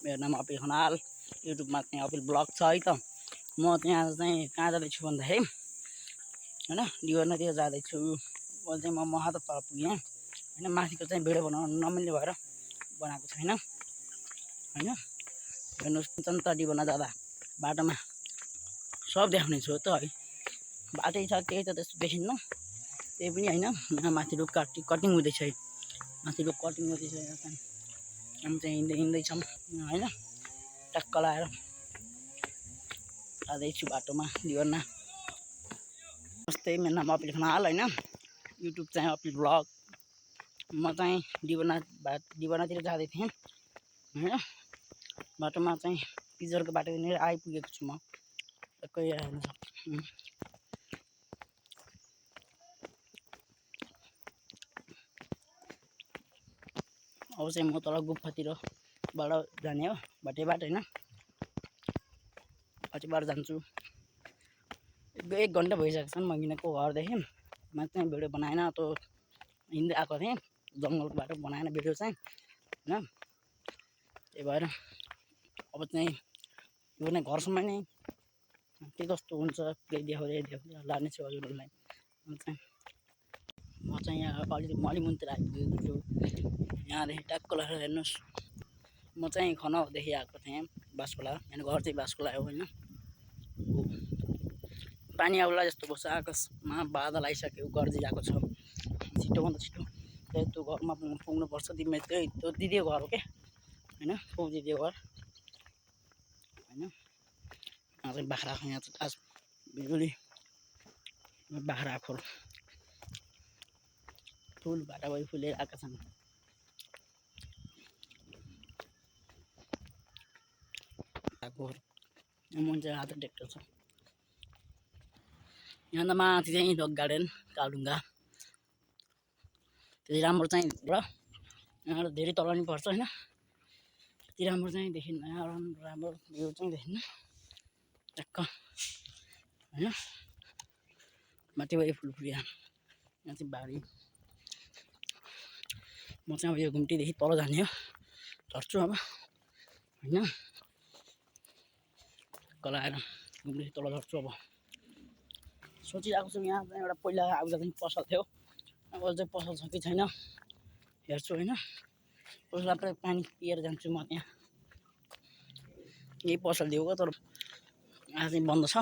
मेरो नाम अपिल खनाल। युट्युबमा चाहिँ अपिल ब्लग छ है त। म त्यहाँ चाहिँ कहाँ जाँदैछु भन्दाखेरि होइन डिभरनातिर जाँदैछु। अहिले चाहिँ म महा त तल पुगेँ होइन, माथिको चाहिँ भिडियो बनाउन नमिल्ने भएर बनाएको छैन होइन। हेर्नुहोस् त डिभरना जाँदा बाटोमा सब देखाउने छु त है। बाटै छ त्यही त त्यस्तो देखिन्न, त्यही पनि होइन। यहाँ माथि रुख कटिङ हुँदैछ है, माथि रुख कटिङ हुँदैछ। हामी चाहिँ हिँड्दैछौँ होइन, टक्क लगाएर जाँदैछु बाटोमा डिभरना। नमस्ते, मेरो नाम अपिल खनाल होइन, युट्युब चाहिँ अपिल ब्लग। म चाहिँ डिभरनातिर जाँदै थिएँ होइन। बाटोमा चाहिँ पिजरको बाटोनिर आइपुगेको छु म। टक्कै हेर्नु सक्छु। अब चाहिँ म तल गुफातिरबाट जाने हो, बाटैबाट होइन, बाटैबाट जान्छु। 1 घन्टा भइसकेको छ म हिँडेको घरदेखि। म चाहिँ भिडियो बनाएन, त हिँड्दै आएको थिएँ जङ्गलको बाटो, बनाएन भिडियो चाहिँ होइन। त्यही भएर अब चाहिँ यो नै घरसम्म नै के कस्तो हुन्छ केही देखाउँदै लानेछु हजुरहरूलाई। म चाहिँ यहाँ अलिमुनतिर आइपुगेको छु। यहाँदेखि ट्याक्क लगाएर हेर्नुहोस्, म चाहिँ खनाउदेखि आएको थिएँ बासखोला, यहाँ घर चाहिँ बासखोला हो होइन। पानी आउला जस्तो भएको छ, आकाशमा बादल आइसक्यो, गर्जिरहेको छ छिटोभन्दा छिटो। त्यही त्यो घरमा पुग्नुपर्छ। तिमी त्यही त्यो दिदीको घर हो क्या होइन, फौ दिदीको घर होइन। यहाँ चाहिँ बाख्रा, यहाँ चाहिँ आज बिजुली बाख्रा खोर फुल बाटा भई फुलेर आएका छन्। मुन्छ हात ट्र्याक्टर छ यहाँ त माथि चाहिँ रक गार्डन कालुङ्गा त्यति राम्रो चाहिँ र यहाँ धेरै तल नि पर्छ होइन। त्यति राम्रो चाहिँ देखिन्न, यहाँ राम्रो भ्यू चाहिँ देखिन्न टक्क होइन। माथि भए फुलफुली यहाँ चाहिँ बारी। म चाहिँ अब यो घुम्टीदेखि तल जाने हो, झर्छु अब होइन। कलाएर घुम्टीदेखि तल झर्छु। अब सोचिरहेको छु यहाँ चाहिँ एउटा पहिला आउँदा चाहिँ पसल थियो, अब चाहिँ पसल छ कि छैन हेर्छु होइन। पसललाई पानी पिएर जान्छु म। त्यहाँ यही पसल दिएको तर आज चाहिँ बन्द छ।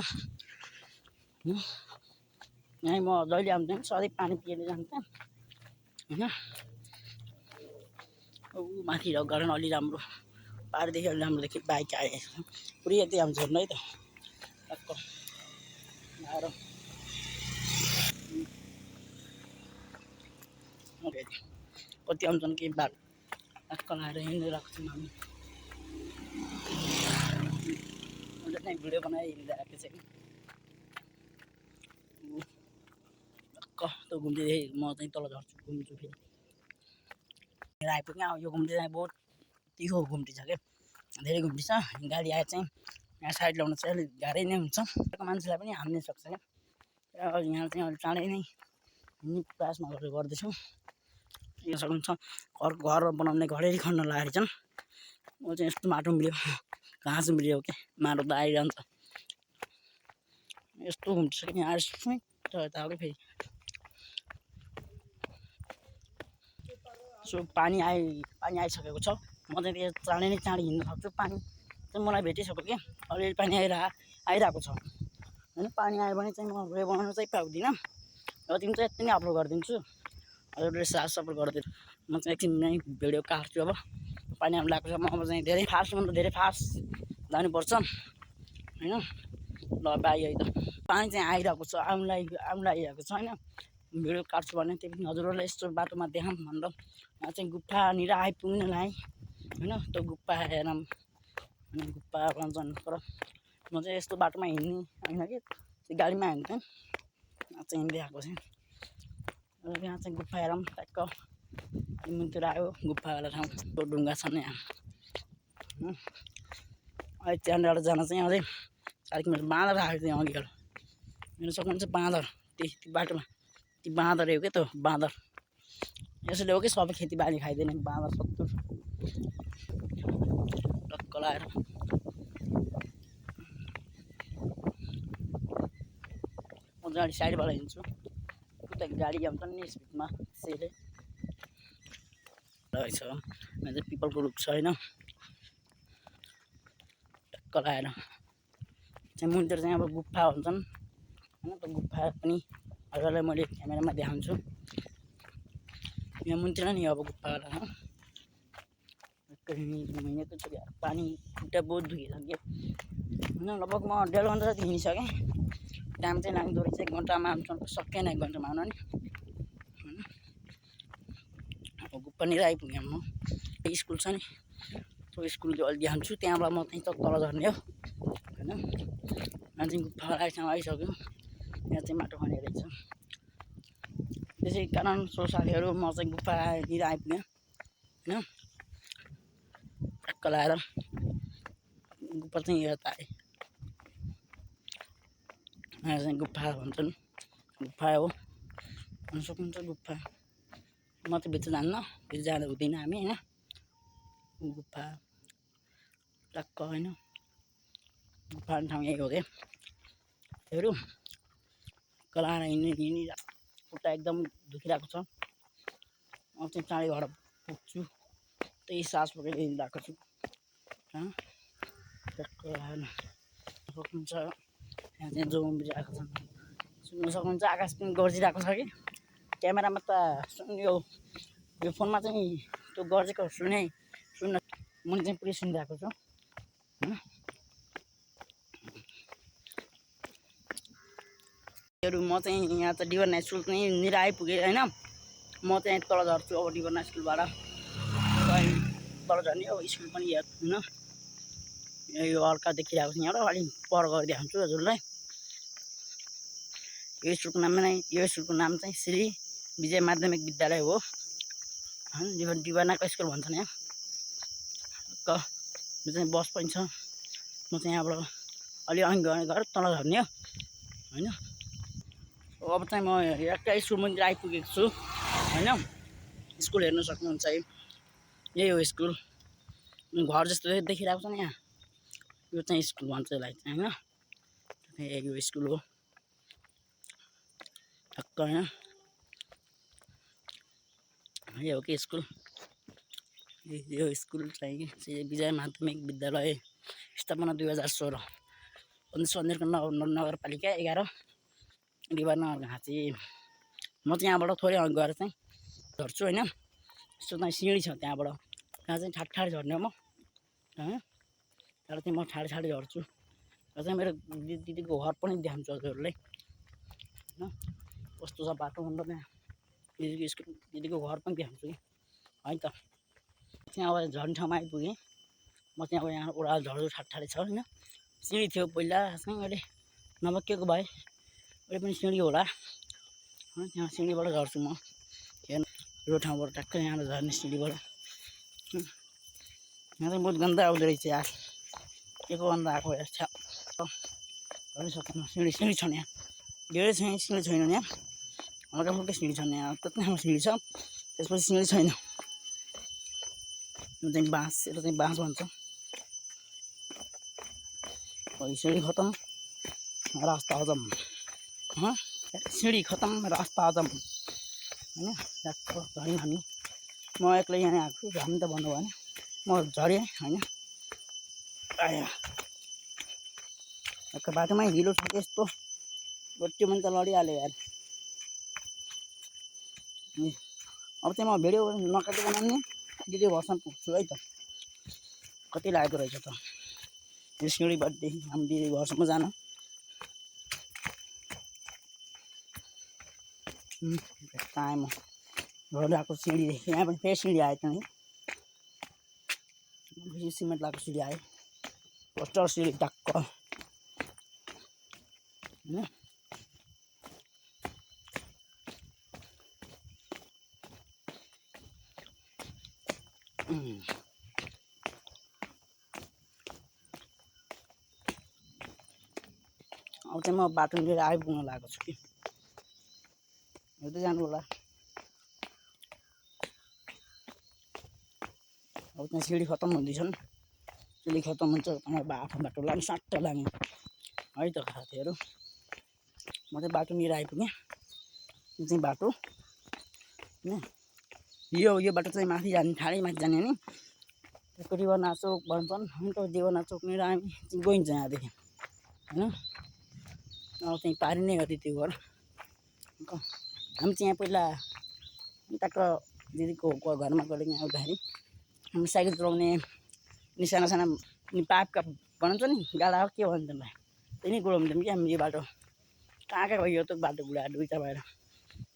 यहीँ म जहिले आउँदैन सधैँ पानी पिएर जान्थेँ होइन। माथि रक गार्डन अलि राम्रो, पारिदेखि अलि राम्रो देखि बाइक आएछ पुरै यति आउँछ है त टक्क आएर कति आउँछन् कि बात टक्क लगाएर हिँडिरहेको छौँ हामी। चाहिँ भिडियो बनाएर हिँडिरहेको छ कि टक्क त्यो घुम्तीदेखि म चाहिँ तल झर्छु, घुम्छु फेरि आइपुग्यो। यो घुम्ती चाहिँ बहुत तिखो घुम्ती छ क्या, धेरै घुम्ती छ। गाडी आए चाहिँ यहाँ साइड लाउनु चाहिँ अलिक गाह्रै नै हुन्छ, मान्छेलाई पनि हान्ने सक्छ क्या। यहाँ चाहिँ अलिक चाँडै नै हिँड्ने प्रयासमा गर्दैछु। यो सक्नुहुन्छ घर बनाउने घरेरी खन्न लागेर छन्। म चाहिँ यस्तो माटो मिल्यो घाँस मिल्यो क्या, माटो त आइरहन्छ यस्तो घुम्छ कि यहाँ यताबाटै फेरि सो पानी आइसकेको छ। म चाहिँ त्यो चाँडै नै चाँडै हिँड्न सक्छु। पानी चाहिँ मलाई भेटिसक्यो क्या, अलिअलि पानी आइरहेको छ होइन। पानी आयो भने चाहिँ म भिडियो बनाउनु चाहिँ पाउँदिनँ। अब तिमी चाहिँ यति नै अपलोड गरिदिन्छु, हजुरले साथ सपोर्ट गरिदिनु। म चाहिँ एकछिन नै भिडियो काट्छु। अब पानी आउनु लागेको छ, म अब चाहिँ धेरै फास्ट जानुपर्छ होइन। ल बाई है त। पानी चाहिँ आइरहेको छ, आउनु लागिरहेको छ होइन। भिडियो काट्छु भने त्यही पनि हजुरहरूलाई यस्तो बाटोमा देखाऊँ भनेर यहाँ चाहिँ गुफानिर आइपुग्न लाएँ होइन। त्यो गुफा हेरौँ, गुफा भन्छन् तर म चाहिँ यस्तो बाटोमा हिँड्ने होइन कि गाडीमा हिँड्थेँ। यहाँ चाहिँ हिँड्दै आएको थिएँ। यहाँ चाहिँ गुफा हेरौँ टक्क मुनतिर आयो गुफावाला ठाउँ। त्यो ढुङ्गा छन् यहाँ अहिले त्यहाँबाट जान चाहिँ अझै 4 किलोमिटर बाँदर आएको थियो अघि हेर्नु सक्नुहुन्छ। बाँदर त्यही बाटोमा ती बाँदर हो क्या, त्यो बाँदर यसले हो कि सबै खेतीबाली खाइदिने बाँदर 70 टक्क लाएर म गाडी साइडबाट हिँड्छु उता गाडी आउँछ नि स्पिडमा त्यसैले रहेछ यहाँ चाहिँ पिपलको रुख छ होइन टक्क लाएर चाहिँ मुन्तिर चाहिँ अब गुफा हुन्छन् होइन त्यो गुफा पनि हजुरलाई मैले क्यामेरामा देखाउँछु यहाँ मुन्तिर नि अब गुफाहरू महिनाको छ पानी खुट्टा बहुत दुखिसक्यो होइन लगभग म 1.5 घन्टा जति हिँडिसकेँ टाइम चाहिँ लाग्दो रहेछ 1 घन्टामा आउँछ सकेन 1 घन्टामा आउन नि होइन अब गुफानिर आइपुगेँ म स्कुल छ नि त्यो स्कुल अलि देखाउँछु त्यहाँबाट म चाहिँ तल झर्ने हो होइन यहाँ चाहिँ गुफा आइसक्यो यहाँ चाहिँ माटो खनेको रहेछ त्यसै कारण सो साथीहरू म चाहिँ गुफानिर आइपुगेँ होइन टक्क लाएर गुफा चाहिँ यता आएँ यहाँ चाहिँ गुफा भन्छन् गुफा हो भन्न सक्नुहुन्छ गुफा म त भित्र जान्न भित्र जाँदा हुँदैन हामी होइन गुफा टक्क होइन गुफा ठाउँ यही हो क्या हेरौँ कलाएर हिँड्ने खुट्टा एकदम दुखिरहेको छ म चाहिँ चाँडै घर पुग्छु त्यही सास बोकेर हिँडिरहेको छु टक्क आएन सक्नुहुन्छ यहाँ चाहिँ जो उम्रिरहेको छ सुन्न सक्नुहुन्छ आकाश पनि गर्जिरहेको छ कि क्यामेरामा त यो फोनमा चाहिँ त्यो गर्जेको सुन्न मैले चाहिँ पुरै सुनिरहेको छु होइन म चाहिँ यहाँ त डिभर स्कुल चाहिँ निर आइपुगेँ होइन म चाहिँ तल झर्छु अब डिभर स्कुलबाट तल झर्ने अब स्कुल पनि यहाँ होइन यो अर्का देखिरहेको छ यहाँबाट अलिक पर गएर देखाउँछु हजुरलाई यो स्कुलको नाम चाहिँ श्री विजय माध्यमिक विद्यालय हो होइन डिभरनाको स्कुल भन्छन् यहाँ यो चाहिँ बस पनि छ म चाहिँ यहाँबाट अलि अघि गएर तल झर्ने हो होइन अब चाहिँ म एकै स्कुल मन्दिर आइपुगेको छु होइन स्कुल हेर्न सक्नुहुन्छ है यही हो स्कुल घर जस्तो देखिरहेको छ नि यहाँ यो चाहिँ स्कुल भन्छ यसलाई चाहिँ होइन यो स्कुल हो टक्क होइन यो हो कि स्कुल यो स्कुल चाहिँ विजय माध्यमिक विद्यालय स्थापना 2016 सन्धिरको नगरपालिका 11 डिभर नगरघाँची म चाहिँ यहाँबाट थोरै अघि गएर चाहिँ झर्छु होइन यस्तो चाहिँ सिँढी छ त्यहाँबाट त्यहाँ चाहिँ ठाडै झर्ने हो म होइन त्यहाँबाट चाहिँ म ठाडै झर्छु र चाहिँ मेरो दिदीको घर पनि देखाउँछु हजुरहरूलाई होइन कस्तो छ बाटो भन्दा त्यहाँ दिदीको घर पनि देखाउँछु कि है त चाहिँ अब झर्ने ठाउँमा आइपुगेँ म चाहिँ अब यहाँ ओह्रालो झर्छु ठाडै छ होइन सिँढी थियो पहिला चाहिँ अहिले नभत्किएको भए अहिले पनि सिँढी होला त्यहाँ सिँढीबाट झर्छु म हेर्नु यो ठाउँबाट टक्कै यहाँ झर्ने सिँढीबाट यहाँ चाहिँ बहुत गन्दा आउँदो रहेछ यार के को गन्दा आएको हेर्छ झर्नै सक्दैन सिँढी छन् यहाँ धेरै छैन सिँढी छैन यहाँ हल्का फुल्का सिँढी छन् यहाँ त्यति राम्रो सिँढी छ त्यसपछि सिँढी छैन यो चाहिँ बाँस यसलाई चाहिँ बाँस भन्छ सिँढी खतम रास्ता हजम सिँढी खतम रास्ता हजम होइन झऱ्यौँ हामी म एक्लै यहाँ आएको छु हामी त भन्नु भएन म झरेँ होइन आया बाटोमै हिलो छ यस्तो गोट्यो पनि त लडिहाल्यो यार अब चाहिँ म भिडियो नकाटेको नानी दिदी घरसम्म पुग्छु है त कति लागेको रहेछ त यो सिँढीबाटदेखि हामी दिदी घरसम्म जान कहाँ म घर आएको सिँढीदेखि यहाँ पनि फेरि सिँढी आयो त्यहाँ सिमेन्ट लगाएको सिँढी आयो कस्तो सिँढी टक्क होइन अब चाहिँ म बाटो लिएर आइपुग्न लागेको छु कि हेर्दै जानु होला अब त्यहाँ सिँढी खतम हुँदैछन् त्यसले खतम हुन्छ तपाईँ आफ्नो बाटो लाग्ने सट्ट लाग्ने है त साथीहरू। म चाहिँ बाटोनिर आइपुगेँ। यो चाहिँ बाटो होइन, यो बाटो चाहिँ माथि जाने ठाडै माथि जाने नि त्यसको रिभरना चोक भन्छन्। अन्त देवना चोकनिर हामी चाहिँ गइन्छ यहाँदेखि होइन। अब चाहिँ पारि नै हो त्यो घर। हामी चाहिँ यहाँ पहिला टक्क दिदीको घरमा गएर यहाँ आउँदाखेरि हामी साइकल चलाउने नि साना साना नि पाइपका भन्छ नि गाडा के भन्छ त्यसलाई त्यही नै गुडाउँथ्यौँ कि हामी। यो बाटो कहाँ कहाँ गयो त बाटो गुडा दुईवटा भएर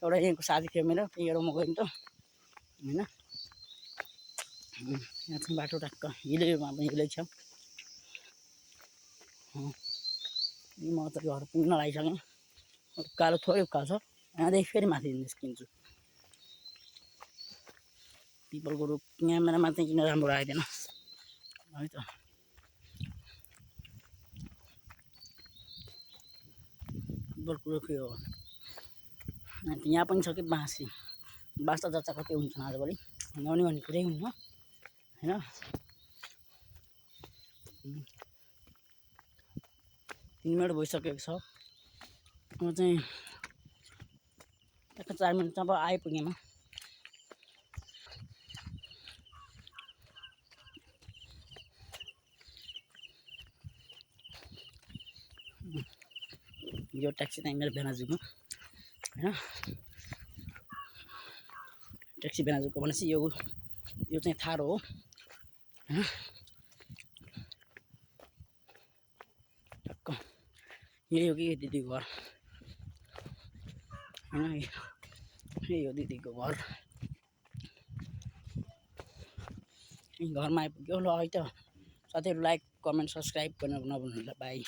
एउटा यहाँको साथी थियो मेरो त्यही एउटा म गएँ त होइन। यहाँ चाहिँ बाटो टक्क हिलैमा पनि हिलै छ। म त घर पुग्न लागिसकेँ। उकालो थोरै उकालो छ यहाँदेखि फेरि माथि निस्किन्छु। पिपलको रुख क्यामेरामा चाहिँ किन राम्रो आइदिएन है त। पिपलको रुख यो यहाँ पनि छ कि बाँसी बाँस त जच्चा कति हुन्छ आजभोलि नहुने भन्ने कुरै हुन्न होइन। 3 मिनट भइसकेको छ। म चाहिँ टक्क 4 मिनट अब आइपुगेँ म। यो ट्याक्सी चाहिँ मेरो बेनाजुको होइन। ट्याक्सी बेनाजुको भनेपछि यो चाहिँ थारो हो होइन। टक्क यही हो कि दिदीको घर होइन। यही हो दिदीको घर। घरमा आइपुग्यो ल है त साथीहरू। लाइक कमेन्ट सब्सक्राइब गर्न नभुल्नु ल। बाई।